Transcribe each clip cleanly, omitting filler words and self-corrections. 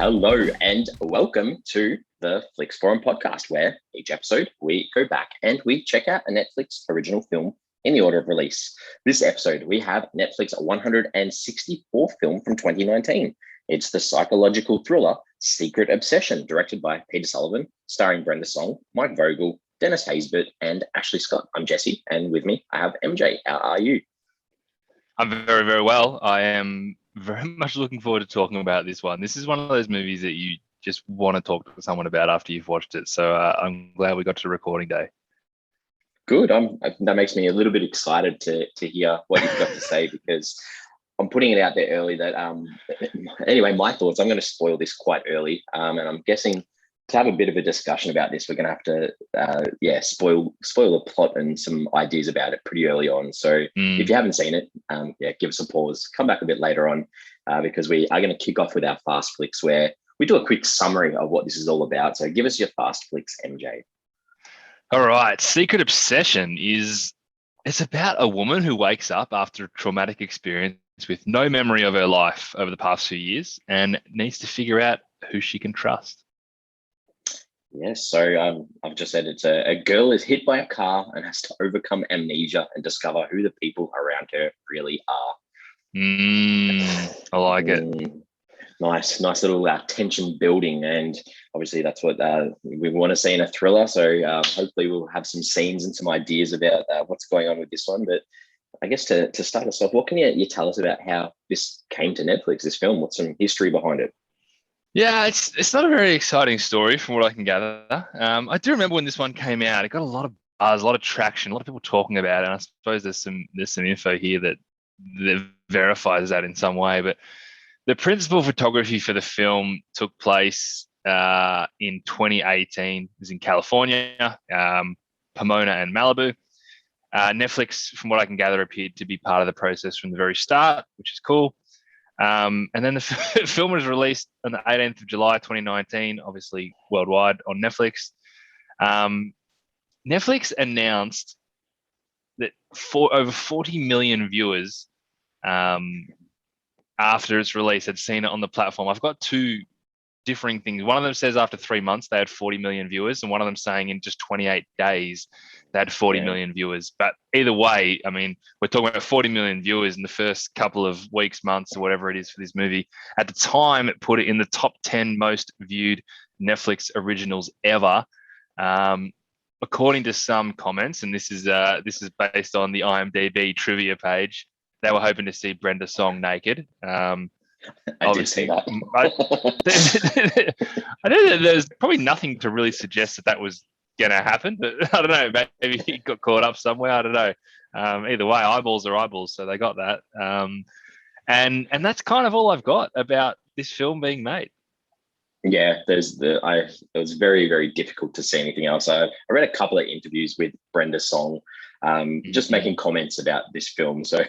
Hello and welcome to the Flix Forum podcast, where each episode we go back and we check out a Netflix original film in the order of release. This episode, we have Netflix 164th film from 2019. It's the psychological thriller Secret Obsession, directed by Peter Sullivan, starring Brenda Song, Mike Vogel, Dennis Haysbert, and Ashley Scott. I'm Jesse, and with me I have MJ. How are you? I'm very, very well. I am very much looking forward to talking about this one. This is one of those movies that you just want to talk to someone about after you've watched it. So I'm glad we got to recording day. Good. That makes me a little bit excited to hear what you've got to say, because I'm putting it out there early that anyway, my thoughts, I'm going to spoil this quite early. And I'm guessing to have a bit of a discussion about this, we're going to have to spoil the plot and some ideas about it pretty early on. So if you haven't seen it, give us a pause, come back a bit later on, because we are going to kick off with our Fast Flicks, where we do a quick summary of what this is all about. So give us your Fast Flicks, MJ. All right. Secret Obsession it's about a woman who wakes up after a traumatic experience with no memory of her life over the past few years and needs to figure out who she can trust. Yes, so I've just said it's a girl is hit by a car and has to overcome amnesia and discover who the people around her really are. I like it. Nice little tension building, and obviously that's what we want to see in a thriller. So hopefully we'll have some scenes and some ideas about what's going on with this one. But I guess to start us off, what can you tell us about how this came to Netflix, this film? What's some history behind it? Yeah, it's not a very exciting story from what I can gather. I do remember when this one came out, it got a lot of buzz, a lot of traction, a lot of people talking about it. And I suppose there's some info here that verifies that in some way. But the principal photography for the film took place in 2018. It was in California, Pomona and Malibu. Netflix, from what I can gather, appeared to be part of the process from the very start, which is cool. And then the film was released on the 18th of July, 2019, obviously worldwide on Netflix. Netflix announced that over 40 million viewers after its release had seen it on the platform. I've got two differing things. One of them says after 3 months they had 40 million viewers, and one of them saying in just 28 days they had 40 million viewers. But either way, I mean, we're talking about 40 million viewers in the first couple of weeks, months, or whatever it is for this movie. At the time, it put it in the top 10 most viewed Netflix originals ever. According to some comments, and this is based on the IMDb trivia page, they were hoping to see Brenda Song naked. I did see that. I know that there's probably nothing to really suggest that was going to happen, but I don't know. Maybe he got caught up somewhere. I don't know. Either way, eyeballs are eyeballs, so they got that. And that's kind of all I've got about this film being made. Yeah, it was very, very difficult to see anything else. I read a couple of interviews with Brenda Song, just making comments about this film. So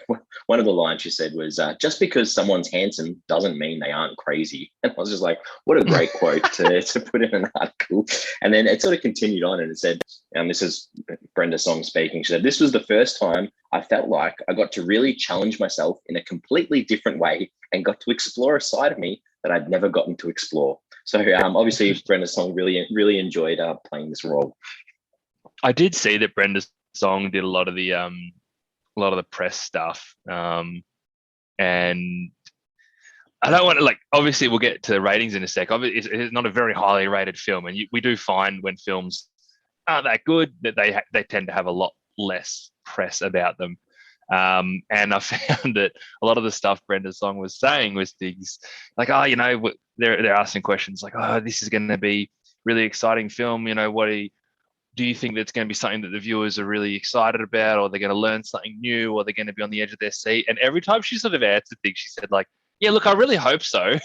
one of the lines she said was, just because someone's handsome doesn't mean they aren't crazy. And I was just like, what a great quote to put in an article. And then it sort of continued on and it said, and this is Brenda Song speaking, she said, "This was the first time I felt like I got to really challenge myself in a completely different way and got to explore a side of me that I'd never gotten to explore." So obviously Brenda Song really enjoyed playing this role. I did see that Brenda Song did a lot of the press stuff, and I don't want to obviously we'll get to the ratings in a sec. It's not a very highly rated film, and we do find when films aren't that good that they tend to have a lot less press about them. And I found that a lot of the stuff Brenda Song was saying was things like, they're asking questions like, "Oh, this is going to be really exciting film. Do you think that's going to be something that the viewers are really excited about, or they're going to learn something new, or they're going to be on the edge of their seat?" And every time she sort of answered things, she said "Yeah, look, I really hope so."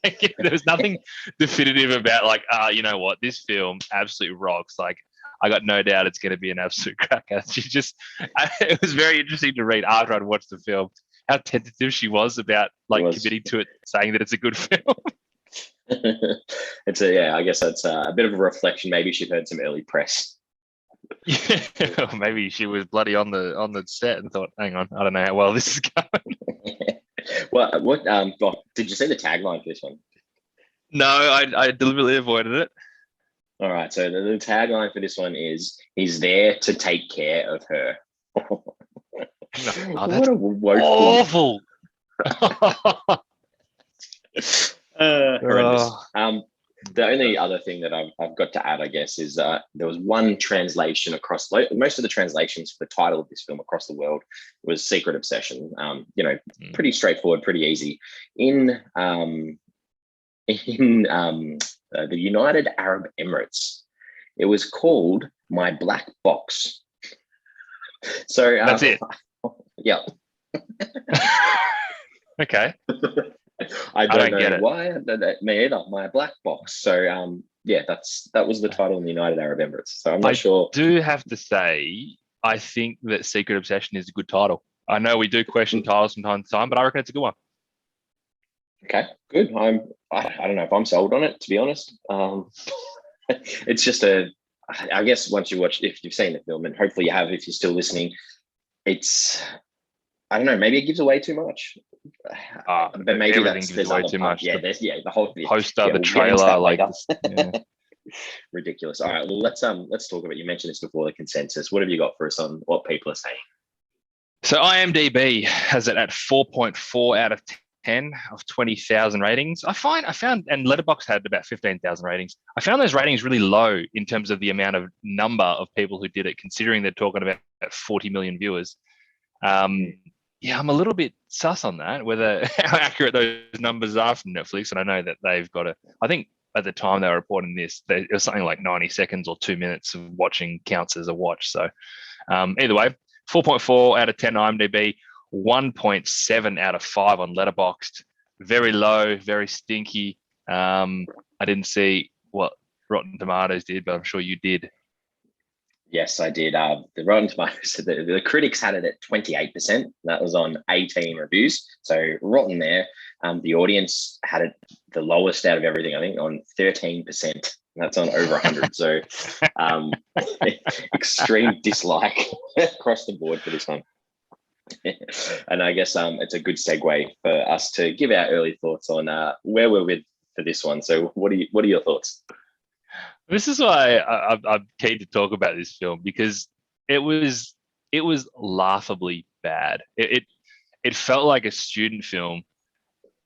There was nothing definitive about you know what, this film absolutely rocks. I got no doubt it's going to be an absolute cracker. It was very interesting to read after I'd watched the film how tentative she was about committing to it, saying that it's a good film. I guess that's a bit of a reflection. Maybe she'd heard some early press. Yeah, maybe she was bloody on the set and thought, "Hang on, I don't know how well this is going." Well, did you see the tagline for this one? No, I deliberately avoided it. All right. So the tagline for this one is, "He's there to take care of her." No, What that's a woeful. awful. Horrendous. The only other thing that I've got to add, I guess, is there was one translation across most of the translations for the title of this film across the world was Secret Obsession. Pretty straightforward, pretty easy. In the United Arab Emirates, it was called My Black Box. So That's it. Yeah. Okay. I don't get know it. why. Me either. My Black Box. So that was the title in the United Arab Emirates. So I'm not sure. I do have to say, I think that Secret Obsession is a good title. I know we do question titles from time to time, but I reckon it's a good one. Okay, good. I don't know if I'm sold on it, to be honest. It's just I guess once you watch, if you've seen the film, and hopefully you have, if you're still listening, I don't know, maybe it gives away too much. But maybe everything gives away too much. Yeah, the whole poster, the trailer, ridiculous. All right, well let's talk about. You mentioned this before, the consensus. What have you got for us on what people are saying? So IMDb has it at 4.4 out of 10 of 20,000 ratings. I found, and Letterboxd had about 15,000 ratings. I found those ratings really low in terms of the amount of number of people who did it, considering they're talking about 40 million viewers. Yeah, I'm a little bit sus on that, whether how accurate those numbers are from Netflix. And I know that they've got I think at the time they were reporting this, it was something like 90 seconds or 2 minutes of watching counts as a watch. So either way, 4.4 out of 10 IMDb, 1.7 out of 5 on Letterboxd. Very low, very stinky. I didn't see what Rotten Tomatoes did, but I'm sure you did. Yes, I did. The Rotten Tomatoes, the critics had it at 28%. That was on 18 reviews. So rotten there. The audience had it the lowest out of everything, I think, on 13%. That's on over 100. So extreme dislike across the board for this one. And I guess it's a good segue for us to give our early thoughts on where we're with for this one. So what are your thoughts? This is why I'm keen to talk about this film, because it was laughably bad. It felt like a student film,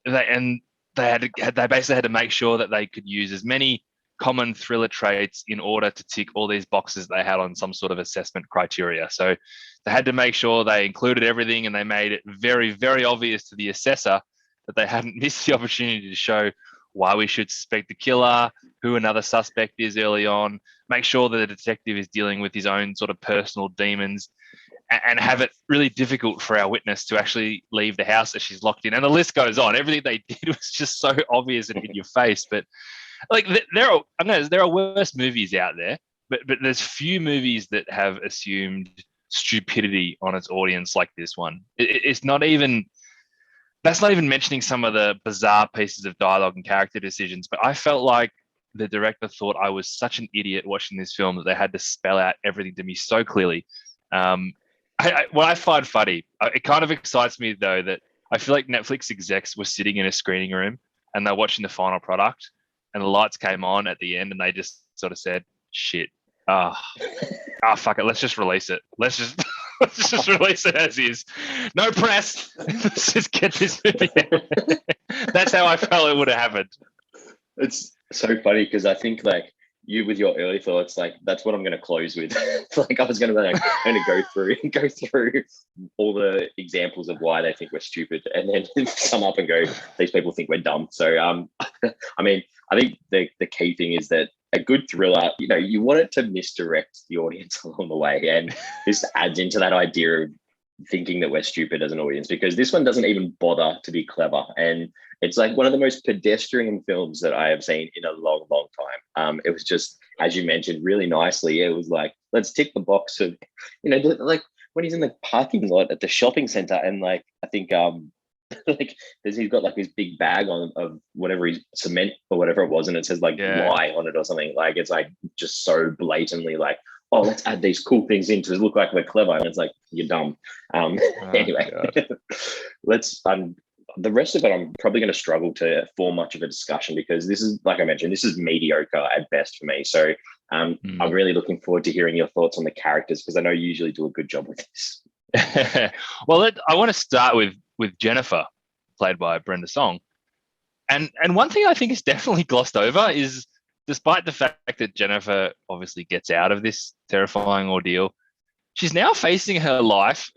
and they basically had to make sure that they could use as many common thriller traits in order to tick all these boxes they had on some sort of assessment criteria. So they had to make sure they included everything, and they made it very, very obvious to the assessor that they hadn't missed the opportunity to show why we should suspect the killer, who another suspect is early on, make sure that the detective is dealing with his own sort of personal demons, and have it really difficult for our witness to actually leave the house that she's locked in. And the list goes on. Everything they did was just so obvious and in your face. But like there are worse movies out there, but there's few movies that have assumed stupidity on its audience like this one. It's not even. That's not even mentioning some of the bizarre pieces of dialogue and character decisions, but I felt like the director thought I was such an idiot watching this film that they had to spell out everything to me so clearly. What I find funny, it kind of excites me though, that I feel like Netflix execs were sitting in a screening room and they're watching the final product, and the lights came on at the end and they just sort of said, shit, fuck it, let's just release it. Let's just release it as is. No press. Let's just get this movie out. That's how I felt it would have happened. It's so funny because I think like you with your early thoughts, like that's what I'm going to close with. Like I was going to go through all the examples of why they think we're stupid, and then sum up and go, these people think we're dumb. So I mean, I think the key thing is that a good thriller, you want it to misdirect the audience along the way, and this adds into that idea of thinking that we're stupid as an audience, because this one doesn't even bother to be clever, and it's like one of the most pedestrian films that I have seen in a long, long time. It was just, as you mentioned really nicely, it was like, let's tick the box of, like when he's in the parking lot at the shopping center, and like I think like he's got like this big bag on of whatever he's cement or whatever it was, and it says like lie on it or something. Like it's like just so blatantly like, oh, let's add these cool things in to look like we're clever, and it's like, you're dumb. Anyway, the rest of it, I'm probably going to struggle to form much of a discussion because this is, like I mentioned, this is mediocre at best for me. So I'm really looking forward to hearing your thoughts on the characters because I know you usually do a good job with this. Well, I want to start with Jennifer, played by Brenda Song. And one thing I think is definitely glossed over is, despite the fact that Jennifer obviously gets out of this terrifying ordeal, she's now facing her life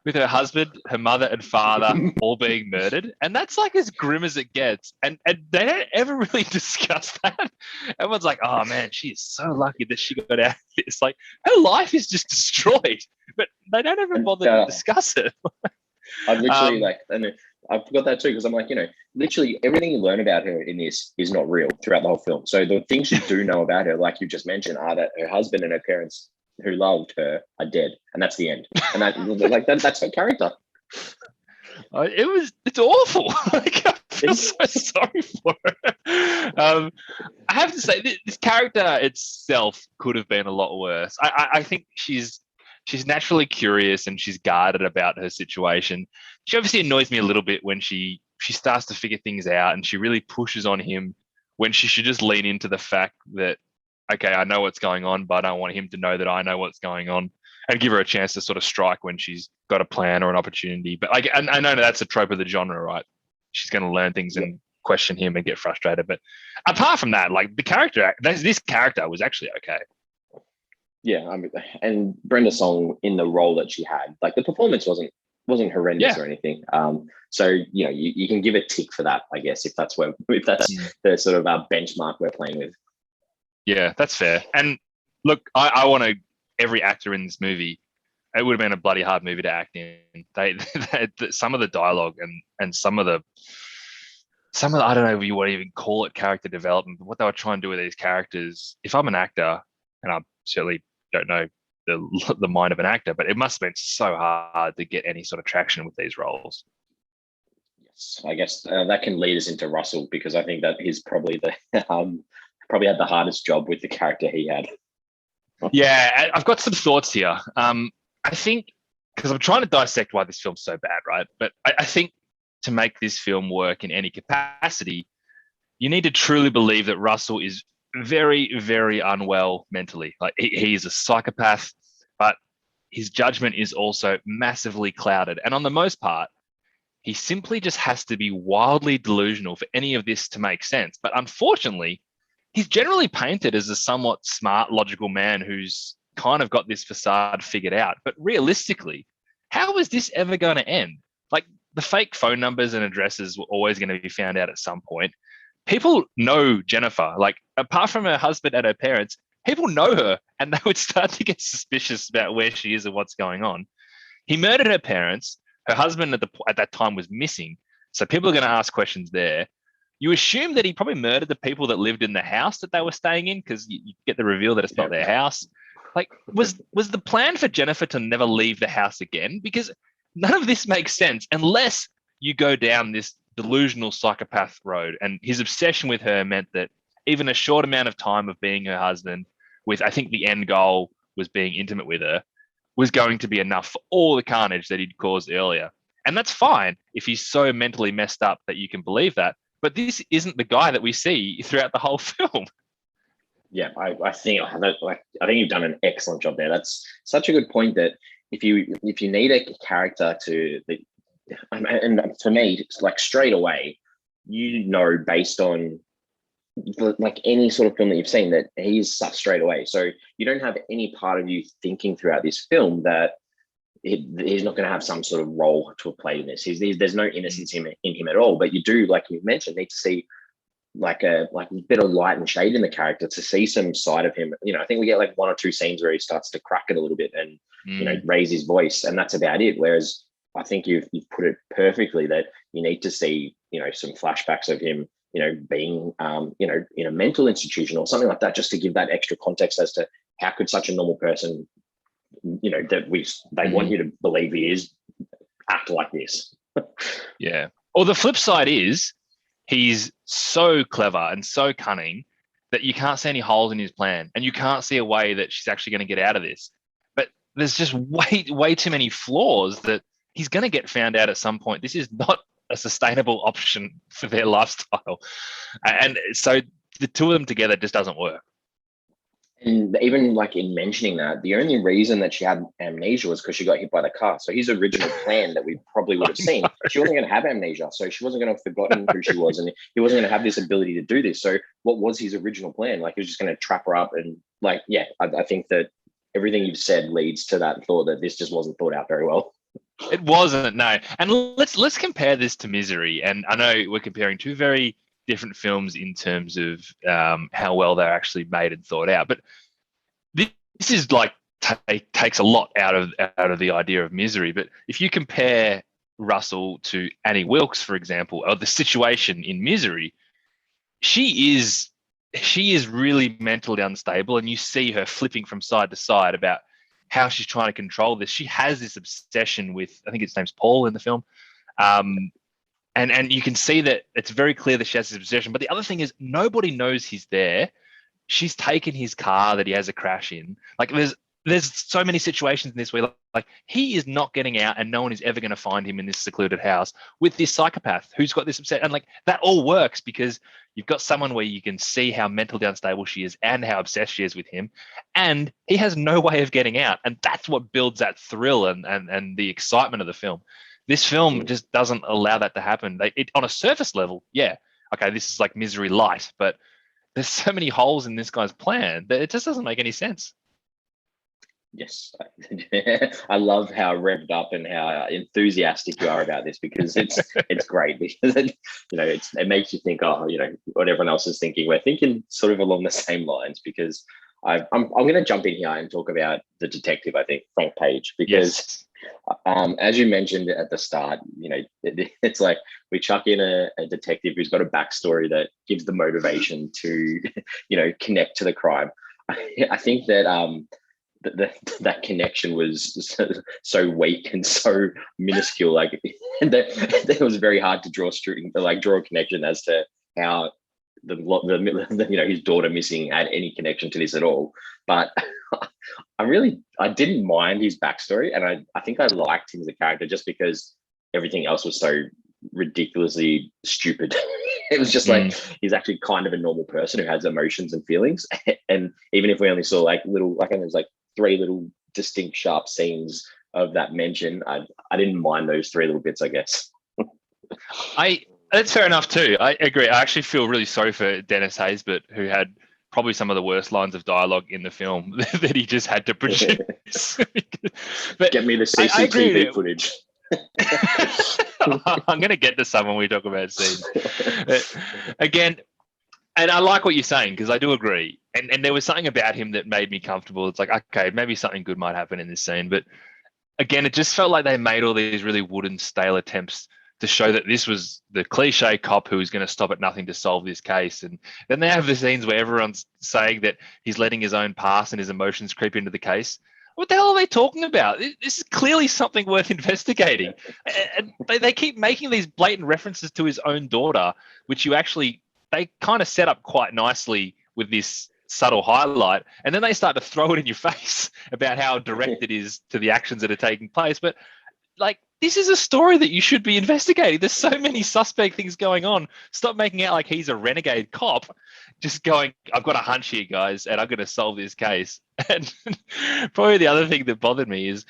with her husband, her mother, and father all being murdered. And that's like as grim as it gets. And they don't ever really discuss that. Everyone's like, oh man, she is so lucky that she got out of this. Like, her life is just destroyed. But they don't ever bother to discuss it. I've literally and I forgot that too, because I'm like, literally everything you learn about her in this is not real throughout the whole film. So the things you do know about her, like you just mentioned, are that her husband and her parents who loved her are dead, and that's the end. And that's her character. It's awful. Like, I feel so sorry for her. I have to say, this character itself could have been a lot worse. I think she's naturally curious and she's guarded about her situation. She obviously annoys me a little bit when she starts to figure things out, and she really pushes on him when she should just lean into the fact that, okay, I know what's going on, but I don't want him to know that I know what's going on, and give her a chance to sort of strike when she's got a plan or an opportunity. But I know that's a trope of the genre, right? She's going to learn things and question him and get frustrated. But apart from that, like this character was actually okay. Yeah, and Brenda Song in the role that she had, like the performance wasn't horrendous or anything. So you can give a tick for that, I guess, if that's the sort of benchmark we're playing with. Yeah, that's fair. And look, I want every actor in this movie. It would have been a bloody hard movie to act in. They some of the dialogue and some of the I don't know if you want to even call it character development, but what they were trying to do with these characters. If I'm an actor, and I certainly don't know the mind of an actor, but it must have been so hard to get any sort of traction with these roles. Yes, I guess that can lead us into Russell, because I think that he's probably probably had the hardest job with the character he had. Yeah, I've got some thoughts here. I think, because I'm trying to dissect why this film's so bad, right? But I think to make this film work in any capacity, you need to truly believe that Russell is very, very unwell mentally. Like, he's a psychopath, but his judgment is also massively clouded. And on the most part, he simply just has to be wildly delusional for any of this to make sense. But unfortunately, he's generally painted as a somewhat smart, logical man who's kind of got this facade figured out. But realistically, how is this ever going to end? Like, the fake phone numbers and addresses were always going to be found out at some point. People know Jennifer. Like, apart from her husband and her parents, people know her, and they would start to get suspicious about where she is and what's going on. He murdered her parents. Her husband at that time was missing. So people are going to ask questions there. You assume that he probably murdered the people that lived in the house that they were staying in, because you get the reveal that it's not their house. Like, was the plan for Jennifer to never leave the house again? Because none of this makes sense unless you go down this delusional psychopath road. And his obsession with her meant that even a short amount of time of being her husband, with I think the end goal was being intimate with her, was going to be enough for all the carnage that he'd caused earlier. And that's fine if he's so mentally messed up that you can believe that. But this isn't the guy that we see throughout the whole film. Yeah, I think you've done an excellent job there. That's such a good point, that if you need a character and for me, it's like straight away, based on like any sort of film that you've seen, that he's such straight away. So you don't have any part of you thinking throughout this film that he's not going to have some sort of role to play in this. There's no innocence in him at all. But you do, like you mentioned, need to see like a bit of light and shade in the character to see some side of him. I think we get like one or two scenes where he starts to crack it a little bit and raise his voice, and that's about it. Whereas I think you've put it perfectly, that you need to see some flashbacks of him being in a mental institution or something like that, just to give that extra context as to how could such a normal person they want you to believe he is, act like this. Yeah. Or the flip side is, he's so clever and so cunning that you can't see any holes in his plan, and you can't see a way that she's actually going to get out of this. But there's just way too many flaws that he's going to get found out at some point. This is not a sustainable option for their lifestyle. And so the two of them together just doesn't work. And even like in mentioning that, the only reason that she had amnesia was because she got hit by the car. So his original plan that we probably would have seen, she wasn't going to have amnesia. So she wasn't going to have forgotten who she was, and he wasn't going to have this ability to do this. So what was his original plan? Like, he was just going to trap her up, and like, yeah, I think that everything you've said leads to that thought that this just wasn't thought out very well. It wasn't, no. And let's compare this to Misery. And I know we're comparing two very different films in terms of how well they're actually made and thought out. But this is like takes a lot out of the idea of Misery. But if you compare Russell to Annie Wilkes, for example, or the situation in Misery, she is really mentally unstable, and you see her flipping from side to side about how she's trying to control this. She has this obsession with, I think his name's Paul in the film. And you can see that it's very clear that she has this obsession. But the other thing is, nobody knows he's there. She's taken his car that he has a crash in. Like, there's so many situations in this where like he is not getting out, and no one is ever going to find him in this secluded house with this psychopath who's got this upset. And like, that all works because you've got someone where you can see how mentally unstable she is and how obsessed she is with him, and he has no way of getting out. And that's what builds that thrill and the excitement of the film. This film just doesn't allow that to happen. On a surface level, yeah, okay, this is like Misery light, but there's so many holes in this guy's plan that it just doesn't make any sense. Yes, I love how revved up and how enthusiastic you are about this, because it's great, because it makes you think, oh, what everyone else is thinking. We're thinking sort of along the same lines, because I'm going to jump in here and talk about the detective. I think Frank Page, because as you mentioned at the start, it's like we chuck in a detective who's got a backstory that gives the motivation to connect to the crime. I think that that connection was so weak and so minuscule. Like, that it was very hard to draw a connection as to how his daughter missing had any connection to this at all. But I didn't mind his backstory, and I think I liked him as a character just because everything else was so ridiculously stupid. It was just like, he's actually kind of a normal person who has emotions and feelings. And even if we only saw like little, like, there's like 3 little distinct sharp scenes of that mention, I didn't mind those 3 little bits, I guess. That's fair enough too. I agree. I actually feel really sorry for Dennis Haysbert, who had probably some of the worst lines of dialogue in the film that he just had to produce. But get me the CCTV footage. I'm going to get to some when we talk about scenes. Again, and I like what you're saying, because I do agree. And there was something about him that made me comfortable. It's like, okay, maybe something good might happen in this scene. But again, it just felt like they made all these really wooden, stale attempts to show that this was the cliche cop who was going to stop at nothing to solve this case. And then they have the scenes where everyone's saying that he's letting his own past and his emotions creep into the case. What the hell are they talking about? This is clearly something worth investigating. And they keep making these blatant references to his own daughter, which they kind of set up quite nicely with this subtle highlight. And then they start to throw it in your face about how direct it is to the actions that are taking place. But like, this is a story that you should be investigating. There's so many suspect things going on. Stop making out like he's a renegade cop. Just going, I've got a hunch here, guys, and I'm going to solve this case. And probably the other thing that bothered me is,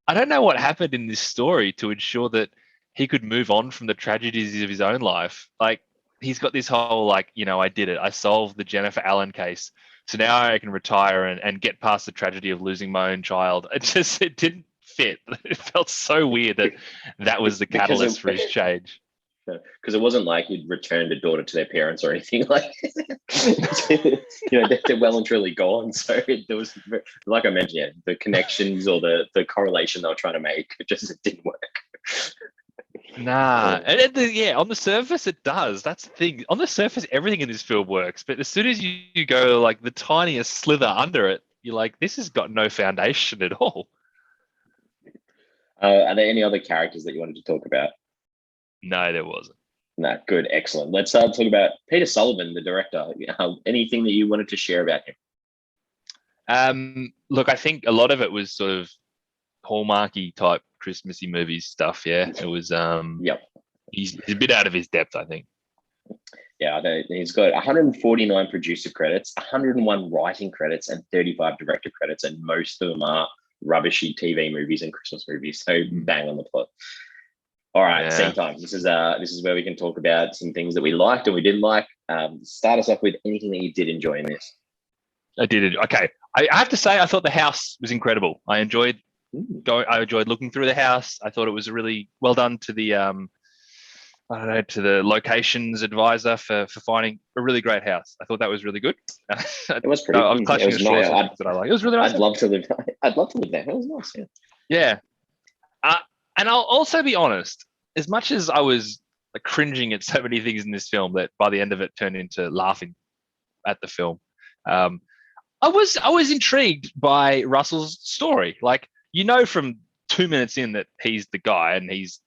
I don't know what happened in this story to ensure that he could move on from the tragedies of his own life. Like, he's got this whole, like, I did it. I solved the Jennifer Allen case. So now I can retire and get past the tragedy of losing my own child. It didn't fit. It felt so weird that was the catalyst for his change. Because it wasn't like he'd returned a daughter to their parents or anything. Like, they're well and truly gone. So there was, like I mentioned, the connections or the correlation they were trying to make, it didn't work. Nah, on the surface it does. That's the thing. On the surface, everything in this film works, but as soon as you go like the tiniest slither under it, you're like, this has got no foundation at all. Are there any other characters that you wanted to talk about? No, there wasn't. No, good, excellent. Let's talk about Peter Sullivan, the director. Anything that you wanted to share about him? Look, I think a lot of it was sort of Hallmarky type Christmassy movies stuff. Yeah, it was. Yep. He's a bit out of his depth, I think. Yeah, he's got 149 producer credits, 101 writing credits, and 35 director credits, and most of them are rubbishy TV movies and Christmas movies. So bang on the plot. All right, same time. This is where we can talk about some things that we liked and we didn't like. Start us off with anything that you did enjoy in this. I did it. Okay, I have to say I thought the house was incredible. I enjoyed looking through the house. I thought it was really well done to the to the locations advisor for finding a really great house. I thought that was really good. It was pretty. I was clutching at straws that I like. It was really nice. I'd love to live there. It was nice. Yeah. And I'll also be honest. As much as I was like cringing at so many things in this film, that by the end of it turned into laughing at the film, I was intrigued by Russell's story. Like, from 2 minutes in that he's the guy and he's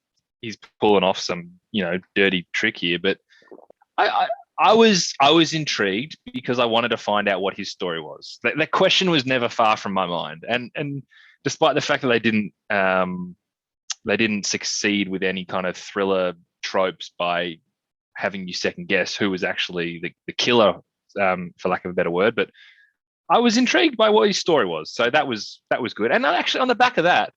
pulling off some dirty trick here, but I was intrigued because I wanted to find out what his story was. That question was never far from my mind, and despite the fact that they didn't succeed with any kind of thriller tropes by having you second guess who was actually the killer, for lack of a better word, but I was intrigued by what his story was, so that was good. And actually, on the back of that,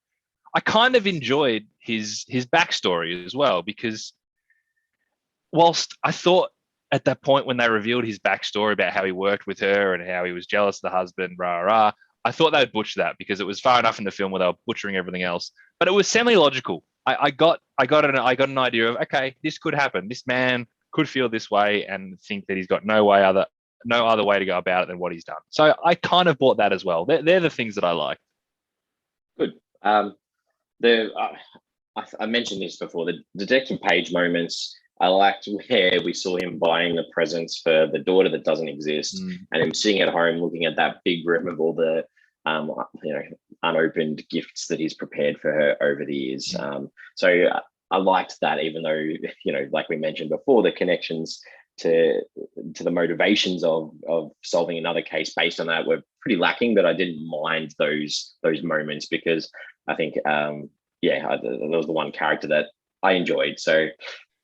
I kind of enjoyed his backstory as well, because whilst I thought at that point when they revealed his backstory about how he worked with her and how he was jealous of the husband, I thought they would butcher that because it was far enough in the film where they were butchering everything else. But it was semi-logical. I got an idea of, okay, this could happen. This man could feel this way and think that he's got no other way to go about it than what he's done. So I kind of bought that as well. They're the things that I like. Good. I mentioned this before, the Detective Page moments. I liked where we saw him buying the presents for the daughter that doesn't exist, and him sitting at home looking at that big room of all the unopened gifts that he's prepared for her over the years. So I liked that, even though like we mentioned before, the connections to the motivations of solving another case based on that were pretty lacking. But I didn't mind those moments because I think that was the one character that I enjoyed. So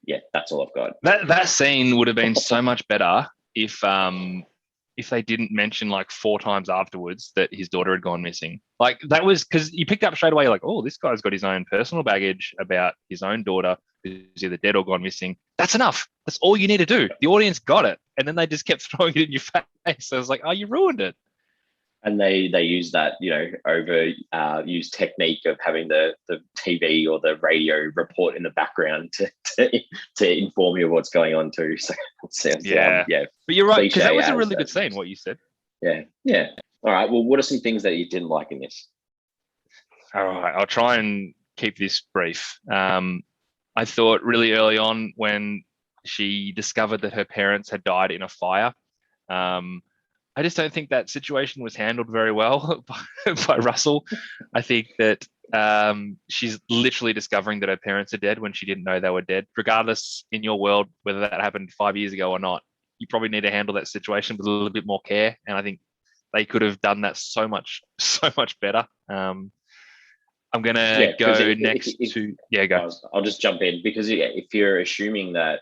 yeah, that's all I've got. That scene would have been so much better if they didn't mention like 4 times afterwards that his daughter had gone missing. Like, that was because you picked up straight away, like, oh, this guy's got his own personal baggage about his own daughter who's either dead or gone missing. That's enough. That's all you need to do. The audience got it, and then they just kept throwing it in your face. So I was like, oh, you ruined it. And they use that, overused technique of having the TV or the radio report in the background to inform you of what's going on too. So yeah. But you're right, because that was a really good scene, what you said. Yeah. All right. Well, what are some things that you didn't like in this? All right, I'll try and keep this brief. I thought really early on when she discovered that her parents had died in a fire, I just don't think that situation was handled very well by Russell. I think that she's literally discovering that her parents are dead when she didn't know they were dead. Regardless, in your world, whether that happened 5 years ago or not, you probably need to handle that situation with a little bit more care. And I think they could have done that so much better. I'm going to go next to... Yeah, go. I'll just jump in because if you're assuming that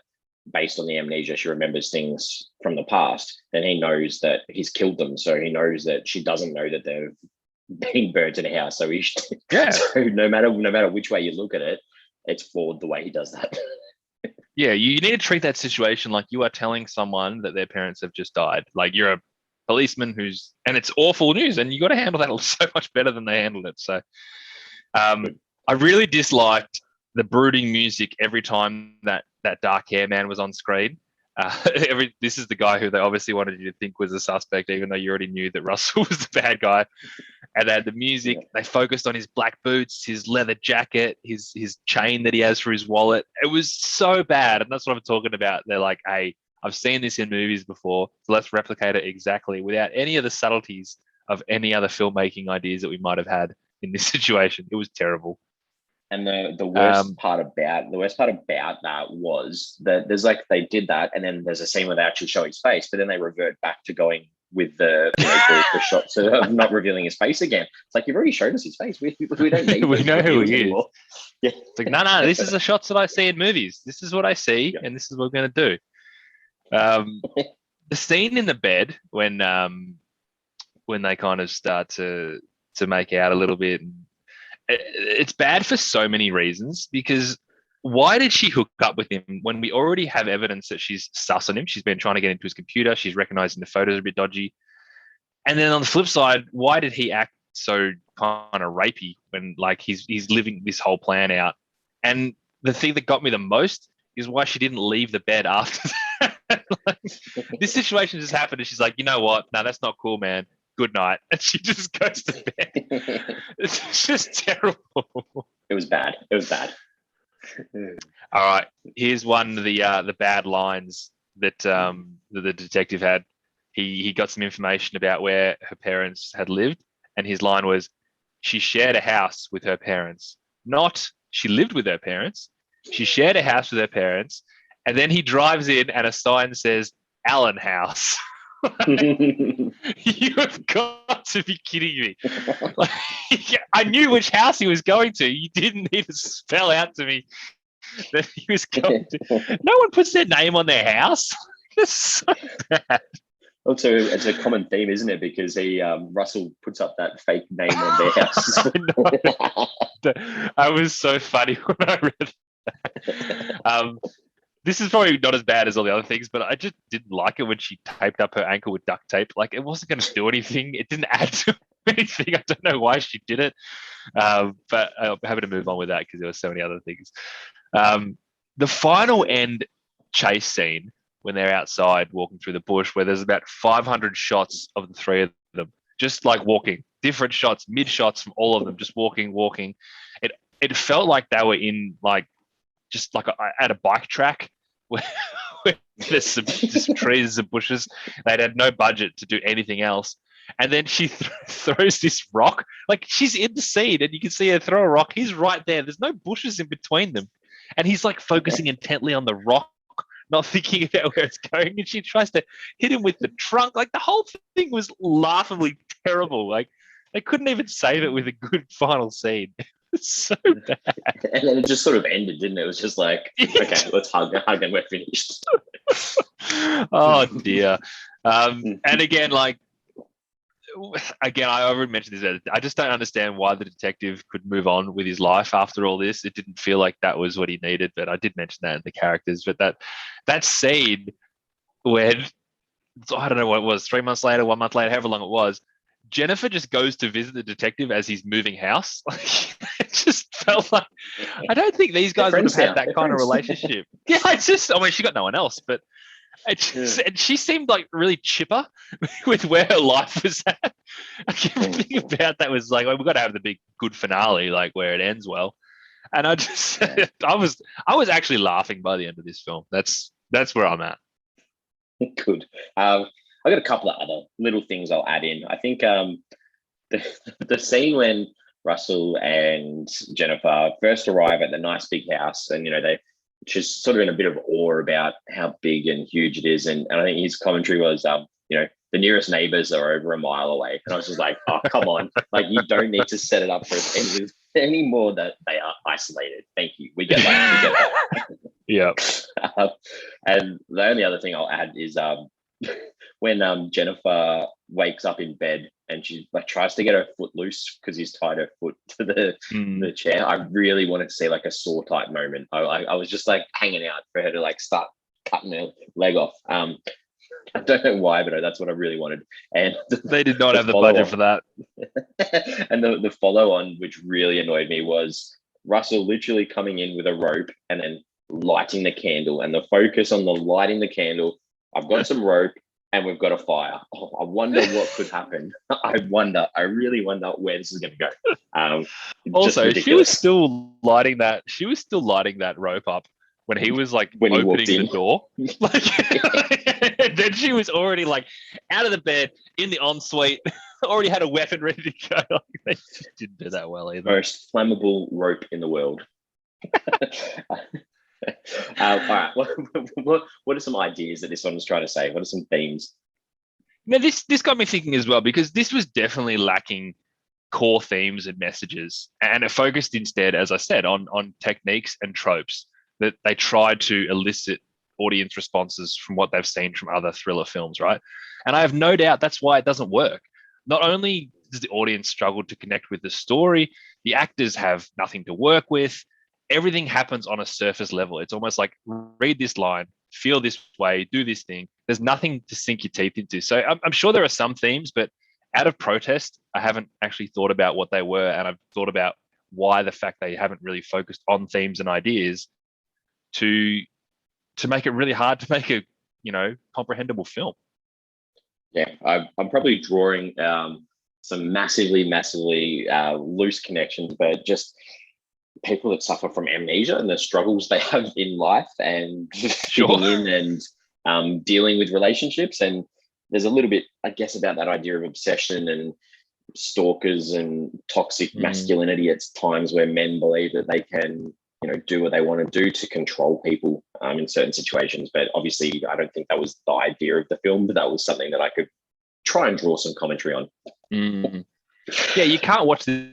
based on the amnesia, she remembers things from the past, then he knows that he's killed them. So he knows that she doesn't know that they're being burnt in a house. So so no matter which way you look at it, it's flawed the way he does that. Yeah, you need to treat that situation like you are telling someone that their parents have just died. Like, you're a policeman and it's awful news, and you got to handle that so much better than they handled it. So I really disliked the brooding music every time that dark hair man was on screen. This is the guy who they obviously wanted you to think was a suspect, even though you already knew that Russell was the bad guy. And they had the music. Yeah. They focused on his black boots, his leather jacket, his chain that he has for his wallet. It was so bad, and that's what I'm talking about. They're like, hey, I've seen this in movies before, so let's replicate it exactly without any of the subtleties of any other filmmaking ideas that we might have had in this situation. It was terrible. And the worst part about that was that there's like, they did that, and then there's a scene where they actually show his face, but then they revert back to going with the shots of not revealing his face again. It's like, you've already showed us his face. We don't need we know who he anymore. is. Yeah. It's like, no, this is the shots that I see in movies. This is what I see, and this is what we're going to do. The scene in the bed when they kind of start to make out a little bit, it's bad for so many reasons, because why did she hook up with him when we already have evidence that she's sus on him? She's been trying to get into his computer. She's recognizing the photos are a bit dodgy. And then on the flip side, why did he act so kind of rapey when like he's living this whole plan out? And the thing that got me the most is why she didn't leave the bed after that. Like, this situation just happened and she's like, you know what? No, that's not cool, man. Good night. And she just goes to bed. It's just terrible. It was bad. All right. Here's one of the bad lines that the detective had. He got some information about where her parents had lived, and his line was, she shared a house with her parents. Not she lived with her parents. She shared a house with her parents. And then he drives in and a sign says, Allen House. You have got to be kidding me. Like, I knew which house he was going to. You didn't need to spell out to me that he was going to. No one puts their name on their house. It's so bad. Also, it's a common theme, isn't it? Because Russell puts up that fake name on their house. I was so funny when I read that. This is probably not as bad as all the other things, but I just didn't like it when she taped up her ankle with duct tape. Like, it wasn't going to do anything. It didn't add to anything. I don't know why she did it. But I'm happy to move on with that because there were so many other things. The final end chase scene when they're outside walking through the bush, where there's about 500 shots of the three of them, just like walking, different shots, mid shots from all of them, just walking. It felt like they were in like, just like at a bike track where there's some just trees and bushes. They'd had no budget to do anything else. And then she throws this rock. Like, she's in the scene and you can see her throw a rock. He's right there. There's no bushes in between them. And he's like focusing intently on the rock, not thinking about where it's going. And she tries to hit him with the trunk. Like, the whole thing was laughably terrible. Like, they couldn't even save it with a good final scene. It's so bad. And then it just sort of ended, didn't it? It was just like, okay, let's hug and we're finished. Oh, dear. And again, I already mentioned this. I just don't understand why the detective could move on with his life after all this. It didn't feel like that was what he needed, but I did mention that in the characters. But that scene when, I don't know what it was, 3 months later, 1 month later, however long it was, Jennifer just goes to visit the detective as he's moving house. It just felt like, I don't think these guys would have had that kind of relationship. Yeah, she got no one else, but and she seemed like really chipper with where her life was at. Like, everything about that was like, we've got to have the big good finale, like where it ends well. And I I was actually laughing by the end of this film. That's where I'm at. Good. I got a couple of other little things I'll add in. I think the scene when Russell and Jennifer first arrive at the nice big house, and they just sort of in a bit of awe about how big and huge it is, and I think his commentary was, the nearest neighbors are over a mile away, and I was just like, oh, come on, like, you don't need to set it up for us any more that they are isolated. Thank you. We get that. Yeah. And the only other thing I'll add is when Jennifer wakes up in bed and she like tries to get her foot loose because he's tied her foot to the chair. I really wanted to see like a Saw type moment. I was just like hanging out for her to like start cutting her leg off. I don't know why, but that's what I really wanted. And they did not have the budget for that. And the follow on, which really annoyed me, was Russell literally coming in with a rope and then lighting the candle, and the focus on the lighting the candle. I've got some rope and we've got a fire. Oh, I wonder what could happen. I really wonder where this is going to go. Also, she was still lighting that. She was still lighting that rope up when he was like opening the door. Like, and then she was already like out of the bed in the ensuite, already had a weapon ready to go. Like, they just didn't do that well either. Most flammable rope in the world. All right. What are some ideas that this one was trying to say? What are some themes? Now, this got me thinking as well, because this was definitely lacking core themes and messages, and it focused instead, as I said, on techniques and tropes that they tried to elicit audience responses from what they've seen from other thriller films, right? And I have no doubt that's why it doesn't work. Not only does the audience struggle to connect with the story, the actors have nothing to work with. Everything happens on a surface level. It's almost like, read this line, feel this way, do this thing. There's nothing to sink your teeth into. So I'm sure there are some themes, but out of protest, I haven't actually thought about what they were, and I've thought about why the fact they haven't really focused on themes and ideas to make it really hard to make a comprehensible film. Yeah, I'm probably drawing some massively loose connections, but just people that suffer from amnesia and the struggles they have in life and fitting in and dealing with relationships. And there's a little bit, I guess, about that idea of obsession and stalkers and toxic masculinity at times, where men believe that they can, do what they want to do to control people in certain situations. But obviously, I don't think that was the idea of the film, but that was something that I could try and draw some commentary on. Yeah, you can't watch this,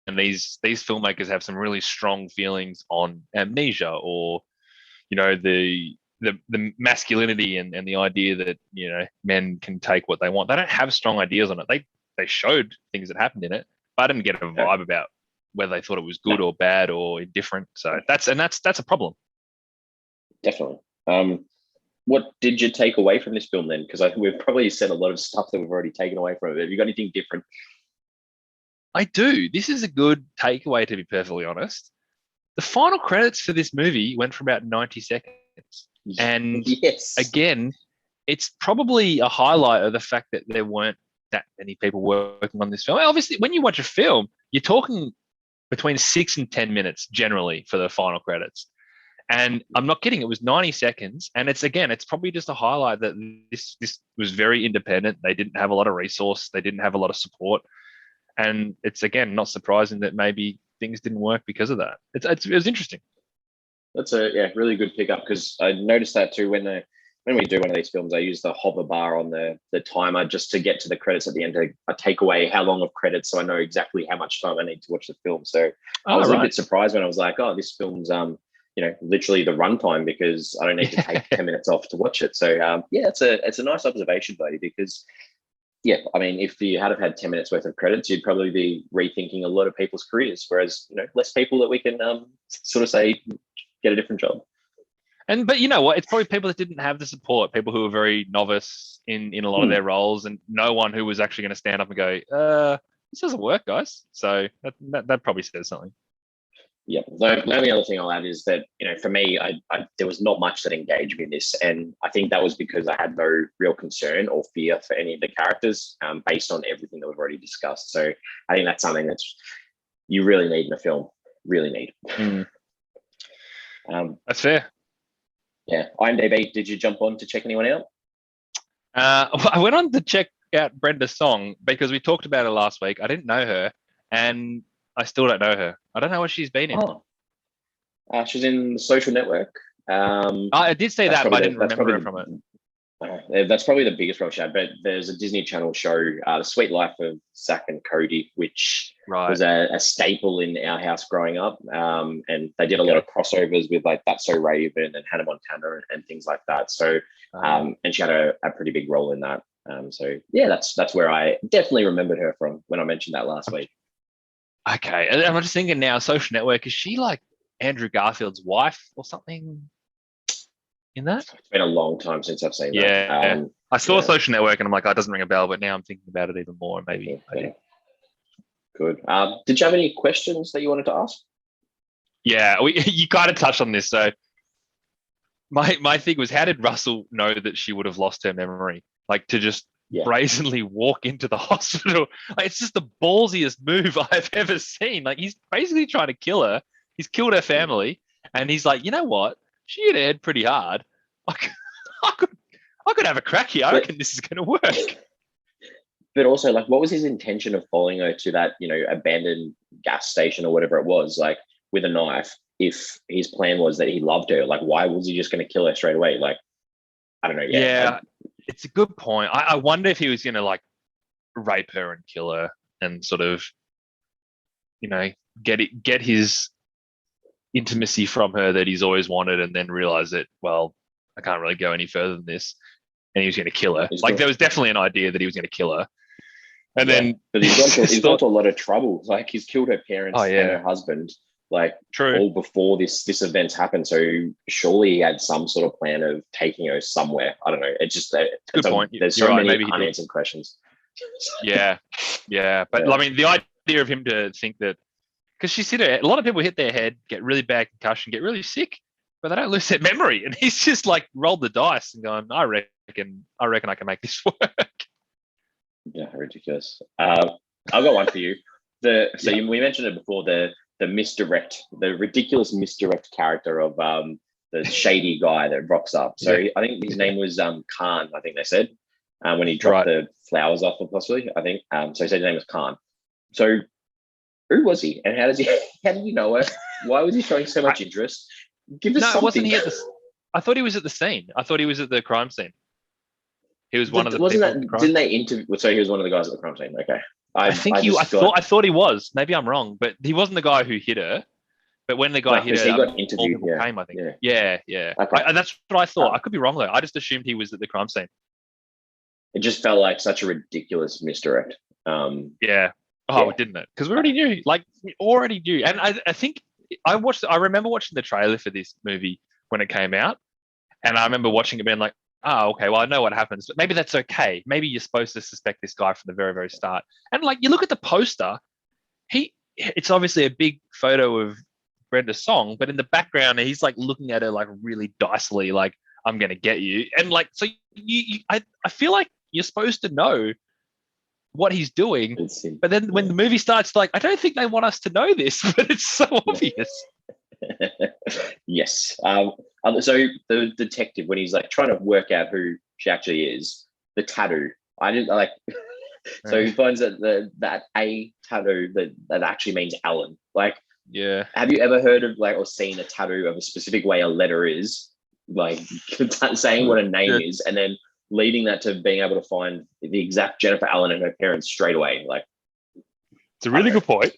and these filmmakers have some really strong feelings on amnesia, or the masculinity and the idea that men can take what they want. They don't have strong ideas on it. They showed things that happened in it, but I didn't get a vibe about whether they thought it was good or bad or indifferent. So that's a problem. Definitely. What did you take away from this film then? Because I think we've probably said a lot of stuff that we've already taken away from it. Have you got anything different? I do. This is a good takeaway, to be perfectly honest. The final credits for this movie went for about 90 seconds. And again, it's probably a highlight of the fact that there weren't that many people working on this film. Obviously, when you watch a film, you're talking between 6 and 10 minutes generally for the final credits. And I'm not kidding, it was 90 seconds. And it's probably just a highlight that this was very independent. They didn't have a lot of resource. They didn't have a lot of support. And it's, again, not surprising that maybe things didn't work because of that. It was interesting. That's a really good pickup, because I noticed that too when we do one of these films. I use the hover bar on the timer just to get to the credits at the end. I take away how long of credits, so I know exactly how much time I need to watch the film. So I was a bit surprised when I was like, oh, this film's literally the runtime, because I don't need to take 10 minutes off to watch it. So it's a nice observation, buddy, because I mean, if you had 10 minutes worth of credits, you'd probably be rethinking a lot of people's careers, whereas less people that we can sort of say get a different job. But you know what? It's probably people that didn't have the support, people who were very novice in a lot of their roles, and no one who was actually going to stand up and go, this doesn't work, guys. So that probably says something. Yeah. The only other thing I'll add is that, for me, I there was not much that engaged me in this. And I think that was because I had no real concern or fear for any of the characters based on everything that we've already discussed. So I think that's something that you really need in a film, really need. That's fair. Yeah. IMDb, did you jump on to check anyone out? I went on to check out Brenda Song because we talked about her last week. I didn't know her, and I still don't know her. I don't know what she's been in. She's in The Social Network. I did see that, but I didn't remember her from it. That's probably the biggest role she had, but there's a Disney Channel show, The Sweet Life of Zack and Cody, which was a staple in our house growing up. And they did a lot of crossovers with like That's So Raven and Hannah Montana and things like that. So, and she had a pretty big role in that. So yeah, that's where I definitely remembered her from when I mentioned that last week. Okay, and I'm just thinking now, Social Network, is she like Andrew Garfield's wife or something in that? It's been a long time since I've seen that. I saw Social Network and I'm like, it doesn't ring a bell, but now I'm thinking about it even more. Maybe I do. Good. Did you have any questions that you wanted to ask? Yeah, you kind of touched on this. So my thing was, how did Russell know that she would have lost her memory? Like, to just brazenly walk into the hospital. Like, it's just the ballsiest move I've ever seen. Like, he's basically trying to kill her. He's killed her family, and he's like, you know what? She hit her head pretty hard. I could have a crack here. I reckon this is going to work. But also, like, what was his intention of following her to that, abandoned gas station or whatever it was, like, with a knife? If his plan was that he loved her, like, why was he just going to kill her straight away? Like, I don't know. it's a good point. I wonder if he was going to like rape her and kill her and sort of, get his intimacy from her that he's always wanted, and then realize that, well, I can't really go any further than this, and he was going to kill her. There was definitely an idea that he was going to kill her, and then but he's gone to a lot of trouble. Like, he's killed her parents and her husband, True. all before this event happened. So surely he had some sort of plan of taking her somewhere. I don't know. It's just good point. There's so many unanswered questions. Yeah. But I mean, the idea of him to think that, because she's hit her, a lot of people hit their head, get really bad concussion, get really sick, but they don't lose their memory. And he's just like rolled the dice and gone, I reckon I can make this work. Yeah, ridiculous. I've got one for you. We mentioned it before, the misdirect, the ridiculous misdirect character of the shady guy that rocks up. So I think his name was Khan, I think they said, when he dropped the flowers off, possibly, I think. So he said his name was Khan. So who was he, and how did you know her? Why was he showing so much interest? Give us something. Wasn't he I thought he was at the scene. I thought he was at the crime scene. He was one of the wasn't people. That, didn't they interview? So he was one of the guys at the crime scene. Okay. I thought he was. Maybe I'm wrong, but he wasn't the guy who hit her. But when the guy hit her, he got interviewed. Came, I think. Yeah. Okay. That's what I thought. I could be wrong though. I just assumed he was at the crime scene. It just felt like such a ridiculous misdirect. Didn't it? Because we already knew. And I think I remember watching the trailer for this movie when it came out, and I remember watching it being like, oh, okay, well, I know what happens, but maybe that's okay. Maybe you're supposed to suspect this guy from the very, very start. And like, you look at the poster, it's obviously a big photo of Brenda Song, but in the background, he's like looking at her like really dicily, like, I'm going to get you. And like, so I feel like you're supposed to know what he's doing, but then when the movie starts, like, I don't think they want us to know this, but it's so obvious. Yes. So the detective, when he's like trying to work out who she actually is, the tattoo, I didn't like. So he finds that a tattoo that actually means Alan. Like, have you ever heard of or seen a tattoo of a specific way a letter is, like saying what a name is, and then leading that to being able to find the exact Jennifer Allen and her parents straight away? Like, it's a really good point.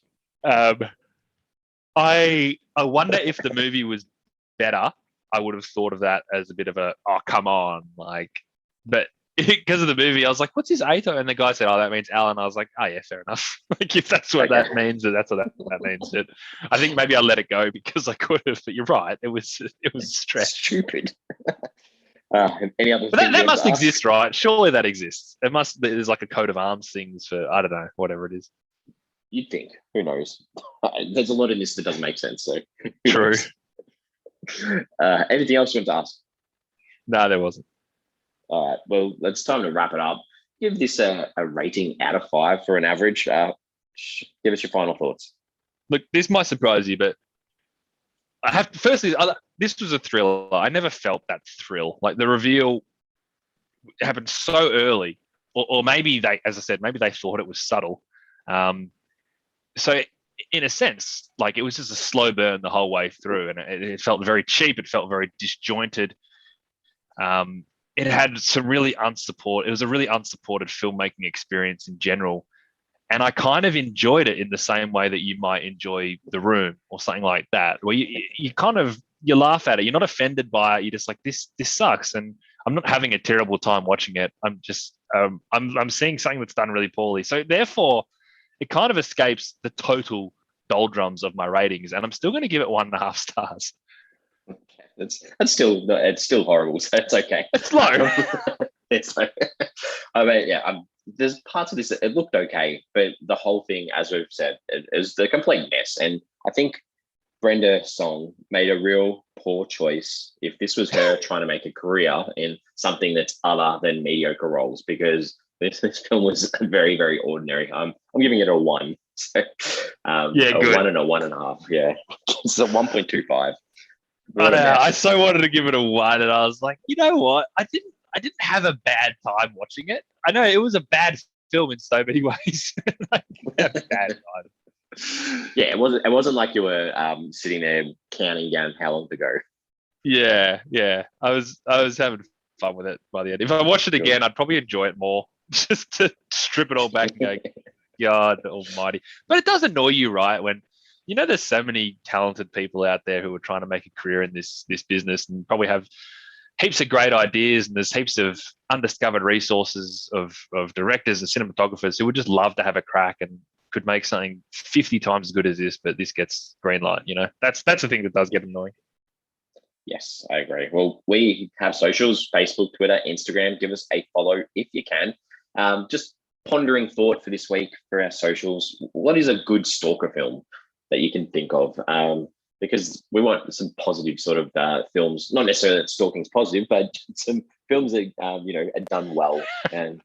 I wonder if the movie was better, I would have thought of that as a bit of a, oh, come on, like, but because of the movie, I was like, what's his Ato? And the guy said, oh, that means Alan. I was like, oh yeah, fair enough. Like, if that's what that means, then that's what that means. I think maybe I let it go because I could have, but you're right. It was stress. Stupid. Any other? But that must exist, right? Surely that exists. There's like a coat of arms things for, I don't know, whatever it is. You'd think. Who knows? There's a lot in this that doesn't make sense. So true. Anything else you want to ask? No, there wasn't. All right. Well, it's time to wrap it up. Give this a rating out of 5 for an average. Give us your final thoughts. Look, this might surprise you, but I have to, firstly, this was a thriller. I never felt that thrill. Like, the reveal happened so early, or maybe they, as I said, maybe they thought it was subtle. So in a sense, like, it was just a slow burn the whole way through, and it felt very cheap. It felt very disjointed. It had some really it was a really unsupported filmmaking experience in general. And I kind of enjoyed it in the same way that you might enjoy The Room or something like that, where you kind of, you laugh at it. You're not offended by it. You're just like, this sucks. And I'm not having a terrible time watching it. I'm just, I'm seeing something that's done really poorly. So therefore, it kind of escapes the total doldrums of my ratings. And I'm still going to give it 1.5 stars. Okay. It's still horrible. So it's okay. It's low. It's like, I mean, yeah, there's parts of this that it looked okay, but the whole thing, as we've said, is the complete mess. And I think Brenda Song made a real poor choice if this was her trying to make a career in something that's other than mediocre roles, because this film was very, very ordinary. I'm giving it a 1. So, yeah, a good. 1 and a 1.5. Yeah, it's a 1.25. I so wanted to give it a 1, and I was like, you know what? I didn't have a bad time watching it. I know it was a bad film in so many ways. I didn't have a bad time. Yeah, it wasn't like you were sitting there counting down how long to go. Yeah. I was having fun with it by the end. If I watched it again, I'd probably enjoy it more, just to strip it all back and go, God almighty. But it does annoy you, right? When, there's so many talented people out there who are trying to make a career in this business and probably have heaps of great ideas, and there's heaps of undiscovered resources of directors and cinematographers who would just love to have a crack and could make something 50 times as good as this, but this gets green light, That's the thing that does get annoying. Yes, I agree. Well, we have socials, Facebook, Twitter, Instagram. Give us a follow if you can. Just pondering thought for this week for our socials. What is a good stalker film that you can think of? Because we want some positive sort of films, not necessarily that stalking's positive, but some films that, are done well. And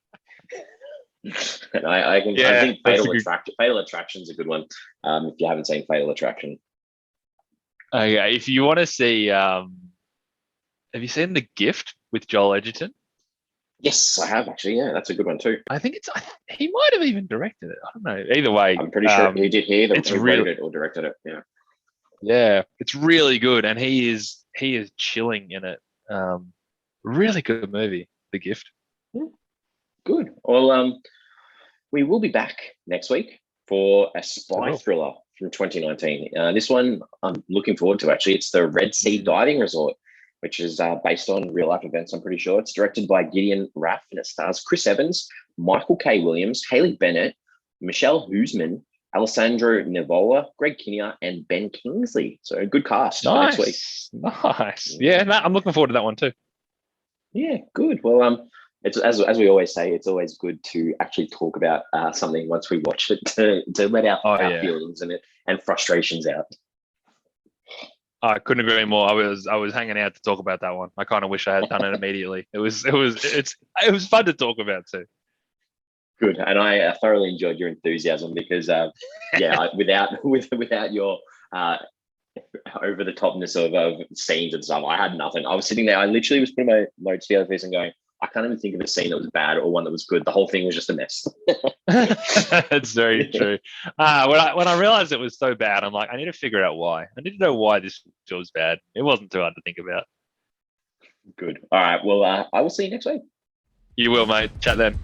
I think Fatal Attraction's a good one. If you haven't seen Fatal Attraction. Okay, if you want to see, have you seen The Gift with Joel Edgerton? Yes, I have actually. Yeah, that's a good one too. I think he might have even directed it. I don't know. Either way, I'm pretty sure he did hear them. It's he really, wrote it or directed it. Yeah. Yeah, it's really good, and he is chilling in it. Really good movie, The Gift. Good. Well, we will be back next week for a spy thriller from 2019. This one I'm looking forward to, actually. It's the Red Sea Diving Resort, which is based on real life events, I'm pretty sure. It's directed by Gideon Raff, and it stars Chris Evans, Michael K. Williams, Haley Bennett, Michelle Huseman, Alessandro Nivola, Greg Kinnear, and Ben Kingsley. So a good cast for next week. Nice. Yeah, I'm looking forward to that one too. Yeah, good. Well, it's as we always say, it's always good to actually talk about something once we watch it to let our feelings and frustrations out. I couldn't agree more. I was hanging out to talk about that one. I kind of wish I had done it immediately. It was fun to talk about too. Good, and I thoroughly enjoyed your enthusiasm because without your over the topness of scenes and stuff, I had nothing. I was sitting there. I literally was putting my notes together for this and going, I can't even think of a scene that was bad or one that was good. The whole thing was just a mess. That's very true. When I realized it was so bad, I'm like, I need to figure out why. I need to know why this was bad. It wasn't too hard to think about. Good. All right. Well, I will see you next week. You will, mate. Chat then.